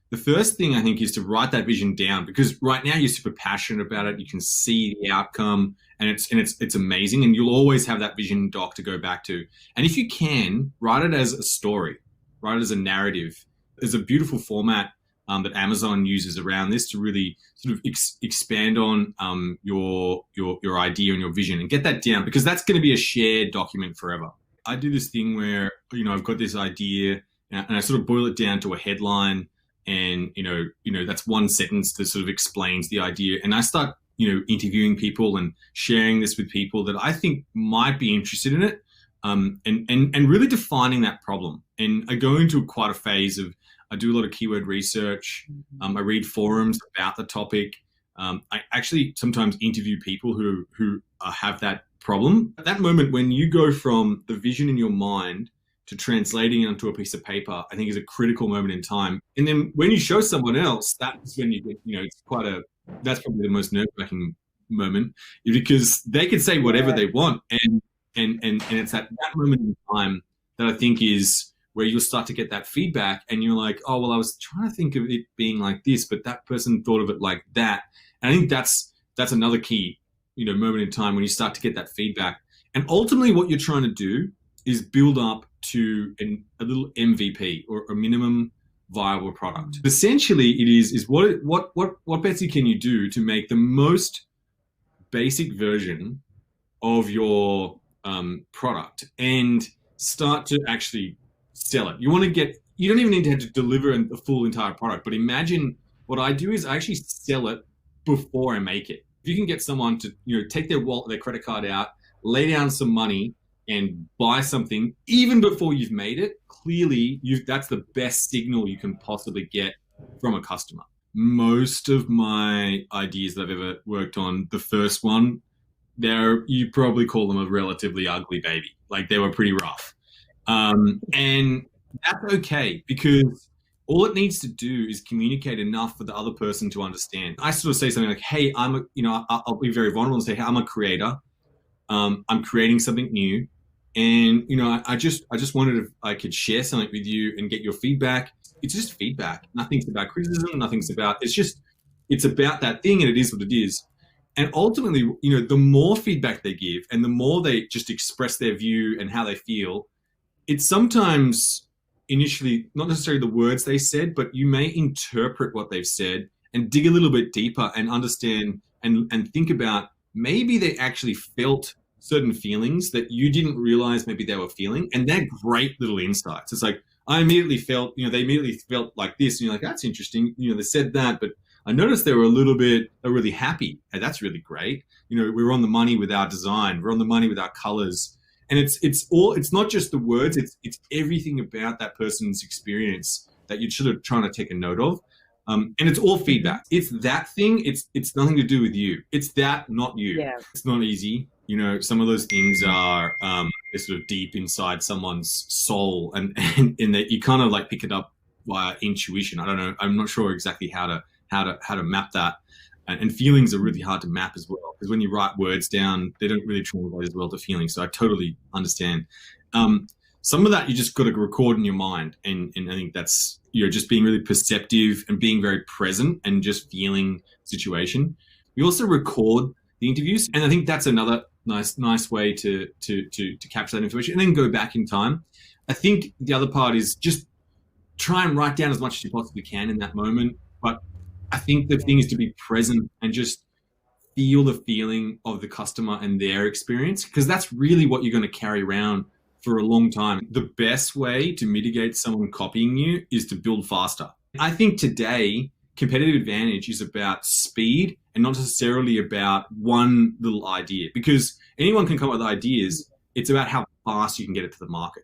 the first thing I think is to write that vision down, because right now you're super passionate about it. You can see the outcome, and it's amazing, and you'll always have that vision doc to go back to. And if you can, write it as a story, write it as a narrative. There's a beautiful format that Amazon uses around this to really sort of expand on your idea and your vision, and get that down, because that's going to be a shared document forever. I do this thing where, I've got this idea and I sort of boil it down to a headline, and that's one sentence that sort of explains the idea, and I start interviewing people and sharing this with people that I think might be interested in it, and really defining that problem. And I go into quite a phase of, I do a lot of keyword research. I read forums about the topic. I actually sometimes interview people who have that problem. At that moment, when you go from the vision in your mind to translating it onto a piece of paper, I think is a critical moment in time. And then when you show someone else, that's when you get, that's probably the most nerve-wracking moment, because they can say whatever they want. And it's at that moment in time that I think is where you'll start to get that feedback, and you're like, oh, well, I was trying to think of it being like this, but that person thought of it like that. And I think that's another key, moment in time when you start to get that feedback. And ultimately what you're trying to do is build up to a little MVP, or a minimum viable product. Essentially, it is what Betsy can you do to make the most basic version of your product and start to actually sell it. You don't even need to have to deliver a full entire product, but imagine what I do is I actually sell it before I make it. If you can get someone to take their wallet, their credit card out, lay down some money, and buy something even before you've made it, clearly that's the best signal you can possibly get from a customer. Most of my ideas that I've ever worked on, the first one, you probably call them a relatively ugly baby. Like, they were pretty rough. And that's okay, because all it needs to do is communicate enough for the other person to understand. I sort of say something like, hey, I'll be very vulnerable and say, hey, I'm a creator. I'm creating something new. And, I just wondered if I could share something with you and get your feedback. It's just feedback. Nothing's about criticism. It's about that thing, and it is what it is. And ultimately, the more feedback they give and the more they just express their view and how they feel, it's sometimes initially not necessarily the words they said, but you may interpret what they've said and dig a little bit deeper and understand and think about, maybe they actually felt certain feelings that you didn't realize maybe they were feeling. And they're great little insights. It's like, I immediately felt, they immediately felt like this. And you're like, that's interesting. They said that, but I noticed they're really happy. And that's really great. We're on the money with our design. We're on the money with our colors. And it's not just the words, it's everything about that person's experience that you're sort of trying to take a note of. And it's all feedback. It's that thing. It's nothing to do with you. It's that, not you. Yeah. It's not easy. Some of those things are they're sort of deep inside someone's soul, and that you kind of like pick it up via intuition. I don't know. I'm not sure exactly how to map that. And feelings are really hard to map as well, because when you write words down, they don't really translate as well to feelings. So I totally understand. Some of that you just got to record in your mind, and I think that's just being really perceptive and being very present and just feeling the situation. We also record the interviews, and I think that's another nice way to capture that information and then go back in time. I think the other part is just try and write down as much as you possibly can in that moment, but I think the thing is to be present and just feel the feeling of the customer and their experience, because that's really what you're going to carry around for a long time. The best way to mitigate someone copying you is to build faster. I think today, competitive advantage is about speed and not necessarily about one little idea, because anyone can come up with ideas. It's about how fast you can get it to the market.